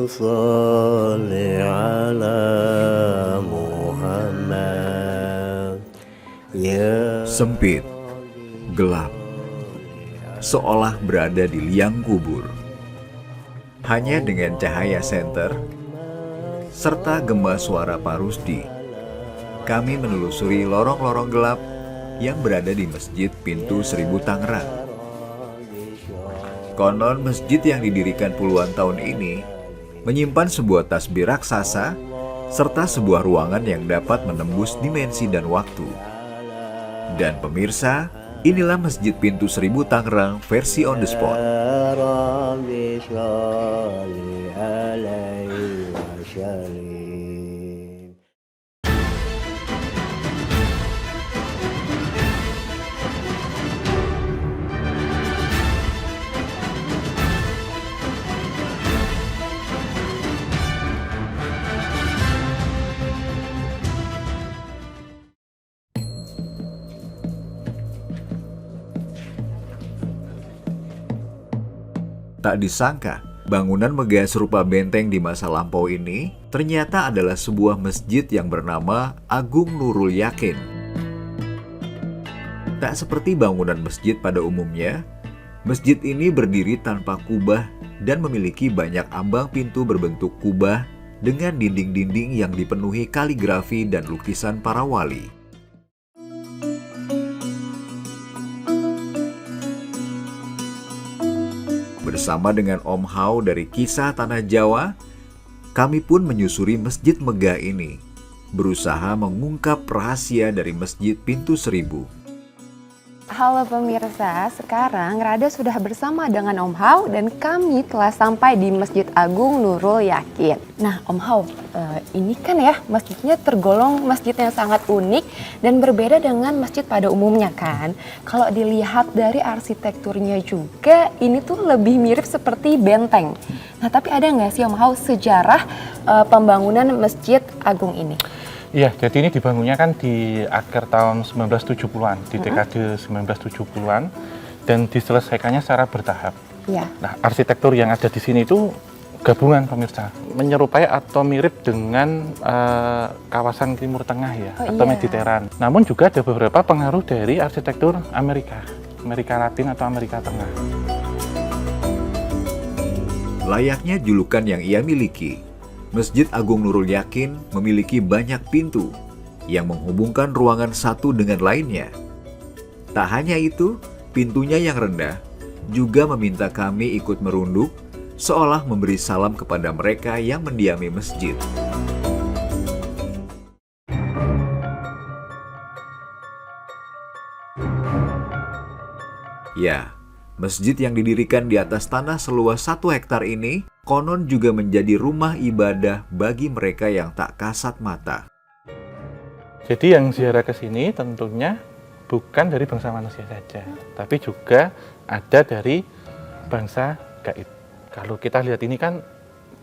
صل على محمد ya. Sempit, gelap, seolah berada di liang kubur. Hanya dengan cahaya senter serta gema suara Pak Rusdi, kami menelusuri lorong-lorong gelap yang berada di Masjid Pintu Seribu Tangerang. Konon masjid yang didirikan puluhan tahun ini menyimpan sebuah tasbih raksasa serta sebuah ruangan yang dapat menembus dimensi dan waktu. Dan pemirsa, inilah Masjid Pintu Seribu Tangerang versi on the spot. Tak disangka, bangunan megah serupa benteng di masa lampau ini ternyata adalah sebuah masjid yang bernama Agung Nurul Yakin. Tak seperti bangunan masjid pada umumnya, masjid ini berdiri tanpa kubah dan memiliki banyak ambang pintu berbentuk kubah dengan dinding-dinding yang dipenuhi kaligrafi dan lukisan para wali. Bersama dengan Om Hao dari Kisah Tanah Jawa, kami pun menyusuri masjid megah ini, berusaha mengungkap rahasia dari Masjid Pintu Seribu. Halo pemirsa, sekarang Rada sudah bersama dengan Om Hao dan kami telah sampai di Masjid Agung Nurul Yakin. Nah Om Hao, ini kan ya masjidnya tergolong masjid yang sangat unik dan berbeda dengan masjid pada umumnya kan. Kalau dilihat dari arsitekturnya juga, ini tuh lebih mirip seperti benteng. Nah tapi ada nggak sih Om Hao sejarah pembangunan Masjid Agung ini? Iya, jadi ini dibangunnya kan di akhir tahun 1970-an, di dekade 1970-an, dan diselesaikannya secara bertahap. Iya. Nah, arsitektur yang ada di sini itu gabungan pemirsa, menyerupai atau mirip dengan kawasan Timur Tengah ya, atau Mediteran. Namun juga ada beberapa pengaruh dari arsitektur Amerika Latin atau Amerika Tengah. Layaknya julukan yang ia miliki, Masjid Agung Nurul Yakin memiliki banyak pintu yang menghubungkan ruangan satu dengan lainnya. Tak hanya itu, pintunya yang rendah juga meminta kami ikut merunduk seolah memberi salam kepada mereka yang mendiami masjid. Ya, masjid yang didirikan di atas tanah seluas 1 hektar ini konon juga menjadi rumah ibadah bagi mereka yang tak kasat mata. Jadi yang ziarah ke sini tentunya bukan dari bangsa manusia saja, tapi juga ada dari bangsa gaib. Kalau kita lihat ini kan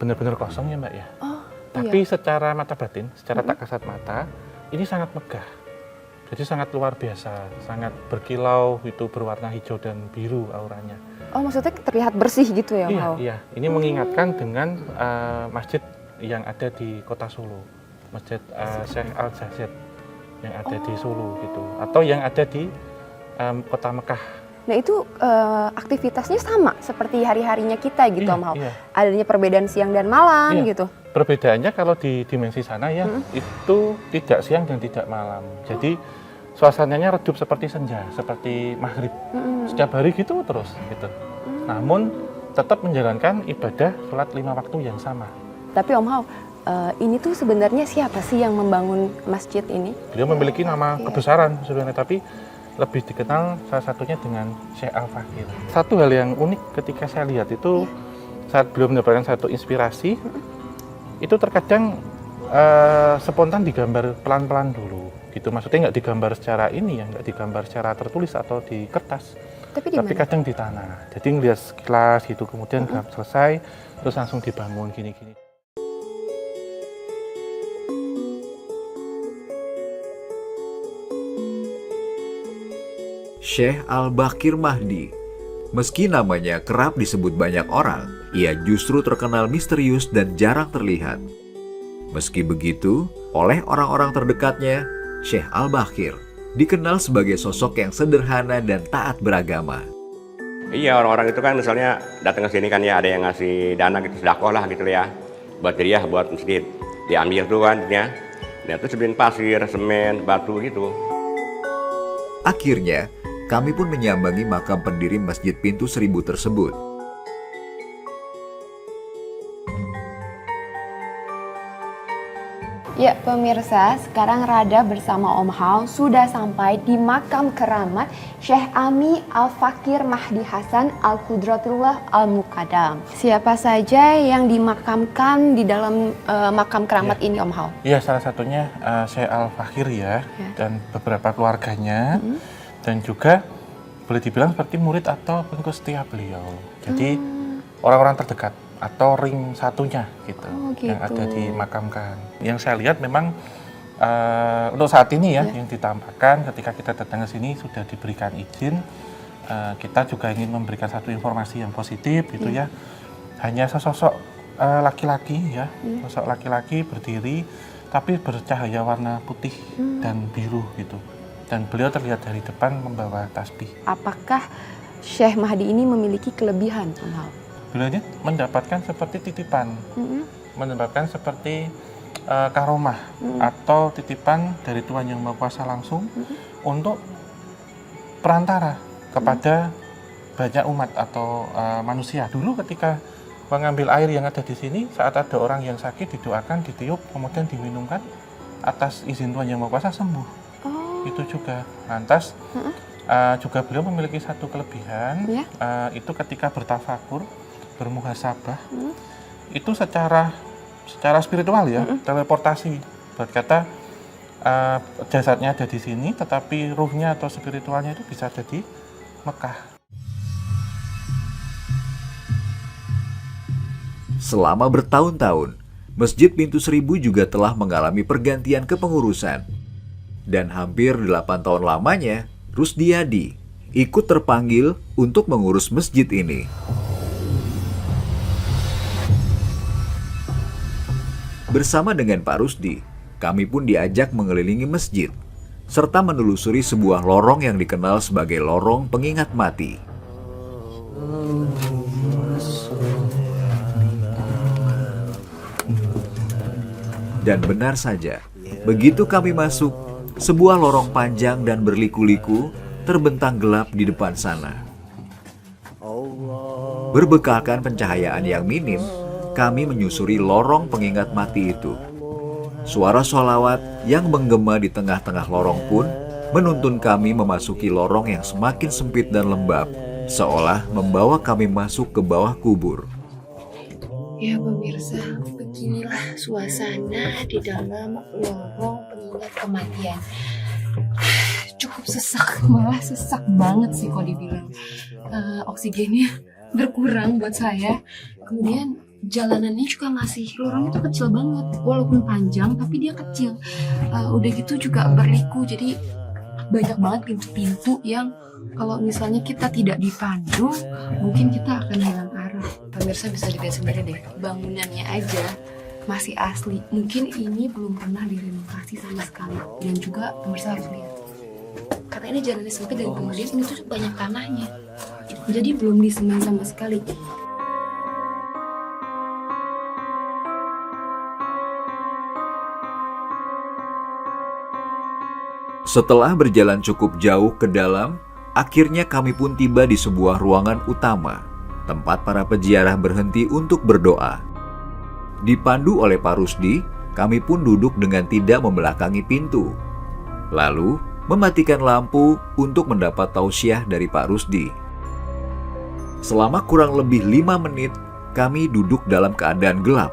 benar-benar kosong ya Mbak ya. Oh, tapi iya. secara mata batin, secara tak kasat mata, ini sangat megah. Jadi sangat luar biasa, sangat berkilau, itu berwarna hijau dan biru auranya. Oh maksudnya terlihat bersih gitu ya Om Hao? Iya, ini mengingatkan dengan masjid yang ada di kota Solo, Masjid Syekh Al-Jazid yang ada di Solo gitu, atau yang ada di kota Mekah. Nah itu aktivitasnya sama seperti hari-harinya kita gitu Om Hao? Iya. Adanya perbedaan siang dan malam gitu? Perbedaannya kalau di dimensi sana ya, itu tidak siang dan tidak malam. Jadi suasananya redup seperti senja, seperti maghrib. Setiap hari gitu terus gitu. Namun tetap menjalankan ibadah sholat 5 waktu yang sama. Tapi Om Hao, ini tuh sebenarnya siapa sih yang membangun masjid ini? Beliau memiliki nama kebesaran sebenarnya, tapi lebih dikenal salah satunya dengan Syekh Al-Fakir. Satu hal yang unik ketika saya lihat itu, saat beliau mendapatkan satu inspirasi, itu terkadang spontan digambar pelan-pelan dulu. Gitu, maksudnya nggak digambar secara ini ya, nggak digambar secara tertulis atau di kertas, tapi kadang di tanah. Jadi ngeliat sekilas gitu, kemudian selesai, terus langsung dibangun gini-gini. Syekh Al-Bakir Mahdi Meski namanya kerap disebut banyak orang, ia justru terkenal misterius dan jarang terlihat. Meski begitu, oleh orang-orang terdekatnya, Syekh Al-Bakir dikenal sebagai sosok yang sederhana dan taat beragama. Iya, orang-orang itu kan misalnya datang ke sini kan ya, ada yang ngasih dana gitu, sedekah lah gitu ya, buat dia, buat masjid. Diambil tuh kan ya, dan itu sebeliin pasir, semen, batu gitu. Akhirnya, kami pun menyambangi makam pendiri Masjid Pintu Seribu tersebut. Ya pemirsa, sekarang Rada bersama Om Hao sudah sampai di makam keramat Syekh Ami Al-Fakir Mahdi Hasan Al-Qudratullah Al-Muqaddam. Siapa saja yang dimakamkan di dalam makam keramat ini Om Hao? Iya, salah satunya Syekh Al-Fakir ya, dan beberapa keluarganya, dan juga boleh dibilang seperti murid atau pengikut setia beliau. Jadi orang-orang terdekat atau ring satunya gitu, yang ada dimakamkan. Yang saya lihat memang untuk saat ini ya, yang ditampakkan ketika kita datang ke sini sudah diberikan izin. Kita juga ingin memberikan satu informasi yang positif gitu ya. Hanya sesosok laki-laki ya, sosok laki-laki berdiri tapi bercahaya warna putih dan biru gitu. Dan beliau terlihat dari depan membawa tasbih. Apakah Syekh Mahdi ini memiliki kelebihan Om Hao? Beliau mendapatkan seperti titipan, mendapatkan seperti karomah atau titipan dari Tuhan Yang Maha Kuasa langsung untuk perantara kepada banyak umat atau manusia. Dulu ketika mengambil air yang ada di sini, saat ada orang yang sakit didoakan, ditiup, kemudian diminumkan, atas izin Tuhan Yang Maha Kuasa sembuh. Itu juga. Lantas juga beliau memiliki satu kelebihan, itu ketika bertafakur, bermuhasabah, itu secara spiritual ya, teleportasi. Buat kata jasadnya ada di sini, tetapi ruhnya atau spiritualnya itu bisa ada di Mekah. Selama bertahun-tahun, Masjid Pintu Seribu juga telah mengalami pergantian kepengurusan. Dan hampir 8 tahun lamanya, Rusdiadi ikut terpanggil untuk mengurus masjid ini. Bersama dengan Pak Rusdi, kami pun diajak mengelilingi masjid, serta menelusuri sebuah lorong yang dikenal sebagai lorong pengingat mati. Dan benar saja, begitu kami masuk, sebuah lorong panjang dan berliku-liku terbentang gelap di depan sana. Berbekalkan pencahayaan yang minim, kami menyusuri lorong pengingat mati itu. Suara sholawat yang menggema di tengah-tengah lorong pun menuntun kami memasuki lorong yang semakin sempit dan lembab, seolah membawa kami masuk ke bawah kubur. Ya pemirsa, beginilah suasana di dalam lorong pengingat kematian. Cukup sesak, malah sesak banget sih kalau dibilang. Oksigennya berkurang buat saya. Kemudian jalanannya juga lorongnya tuh kecil banget, walaupun panjang tapi dia kecil. Udah gitu juga berliku, jadi banyak banget pintu-pintu yang kalau misalnya kita tidak dipandu, mungkin kita akan hilang arah. Pemirsa bisa dilihat sendiri deh, bangunannya aja masih asli. Mungkin ini belum pernah direnovasi sama sekali. Dan juga pemirsa harus lihat, karena ini jalannya sempit dan kemudian ini tuh banyak tanahnya, jadi belum disemen sama sekali. Setelah berjalan cukup jauh ke dalam, akhirnya kami pun tiba di sebuah ruangan utama, tempat para peziarah berhenti untuk berdoa. Dipandu oleh Pak Rusdi, kami pun duduk dengan tidak membelakangi pintu. Lalu, mematikan lampu untuk mendapat tausiah dari Pak Rusdi. Selama kurang lebih 5 menit, kami duduk dalam keadaan gelap,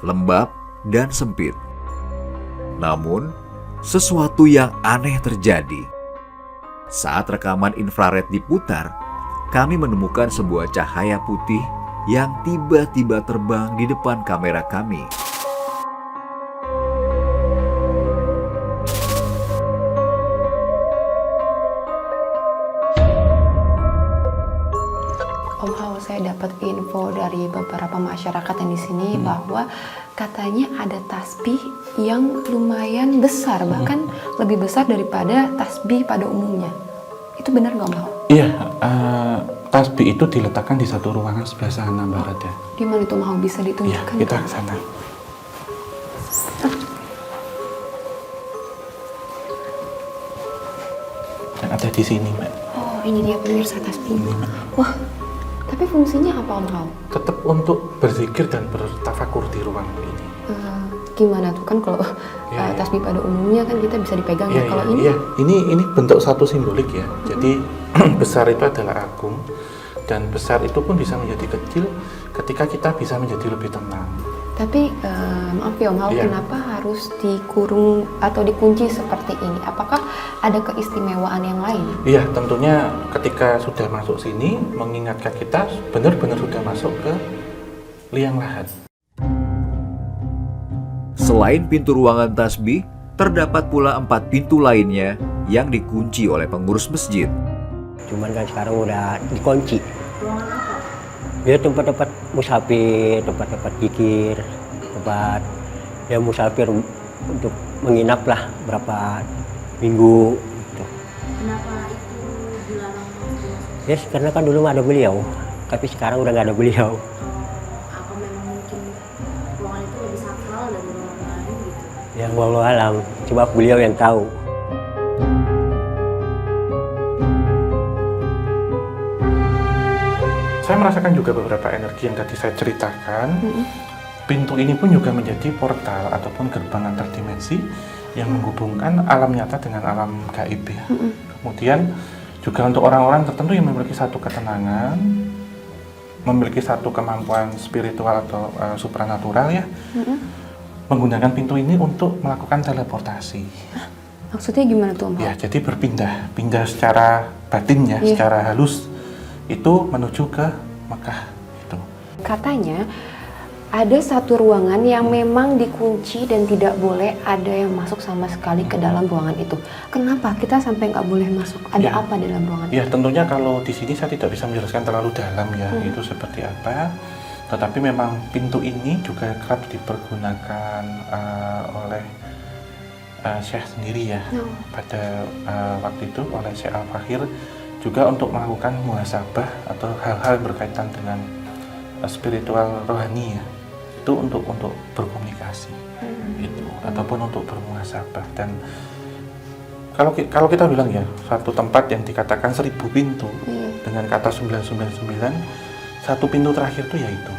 lembab, dan sempit. Namun, sesuatu yang aneh terjadi. Saat rekaman infrared diputar, kami menemukan sebuah cahaya putih yang tiba-tiba terbang di depan kamera kami. saya dapat info dari beberapa masyarakat yang di sini bahwa katanya ada tasbih yang lumayan besar, bahkan lebih besar daripada tasbih pada umumnya. Itu benar nggak, Om Hao? Iya, tasbih itu diletakkan di satu ruangan sebelah sana, Mbak Radha. Di mana itu, Om Hao? Bisa Iya, ditunjukkan? kita ke sana. Dan ada di sini, Mbak. Oh, ini dia pemirsa tasbihnya. Wah, tapi fungsinya apa, Om Hao? Tetap untuk berzikir dan bertafakur di ruang ini. Gimana tuh, kan kalau Iya, iya. tasbih pada umumnya kan kita bisa dipegang Iya, ya. Kalau iya, ini iya. Ini bentuk satu simbolik ya. Jadi besar itu adalah agung, dan besar itu pun bisa menjadi kecil ketika kita bisa menjadi lebih tenang. Tapi maaf ya Om Hao, Iya. kenapa harus dikurung atau dikunci seperti ini? Apakah ada keistimewaan yang lain? Iya, tentunya ketika sudah masuk sini mengingatkan kita benar-benar sudah masuk ke liang lahat. Selain pintu ruangan tasbih, terdapat pula 4 pintu lainnya yang dikunci oleh pengurus masjid. Cuman kan sekarang udah dikunci. Ya tempat-tempat musafir, tempat-tempat zikir, tempat ya musafir untuk menginap lah berapa minggu. Gitu. Kenapa itu dilarang? Ya karena kan dulu ada beliau, tapi sekarang udah nggak ada beliau. Apa memang mungkin ruangan itu lebih sakral dari ruangan lain gitu? Ya wallahu alam, cuma beliau yang tahu. Saya merasakan juga beberapa energi yang tadi saya ceritakan. Pintu ini pun juga menjadi portal ataupun gerbang antar dimensi yang menghubungkan alam nyata dengan alam gaib ya. Kemudian juga untuk orang-orang tertentu yang memiliki satu ketenangan, memiliki satu kemampuan spiritual atau supranatural ya, menggunakan pintu ini untuk melakukan teleportasi. Maksudnya gimana tuh Om Hao? Ya, jadi pindah secara batin ya, Iya. secara halus itu menuju ke Mekah itu. Katanya ada satu ruangan yang memang dikunci dan tidak boleh ada yang masuk sama sekali ke dalam ruangan itu. Kenapa kita sampai nggak boleh masuk? Ada Ya. apa dalam ruangan Ya, tentunya kalau di sini saya tidak bisa menjelaskan terlalu dalam ya, itu seperti apa. Tetapi memang pintu ini juga kerap dipergunakan oleh Syekh sendiri ya. Pada waktu itu oleh Syekh Al-Fakhir juga untuk melakukan muhasabah atau hal-hal berkaitan dengan spiritual rohani ya. Itu untuk berkomunikasi gitu, ataupun untuk bermuhasabah. Dan kalau kita bilang ya, satu tempat yang dikatakan 1000 pintu dengan kata 999, satu pintu terakhir itu yaitu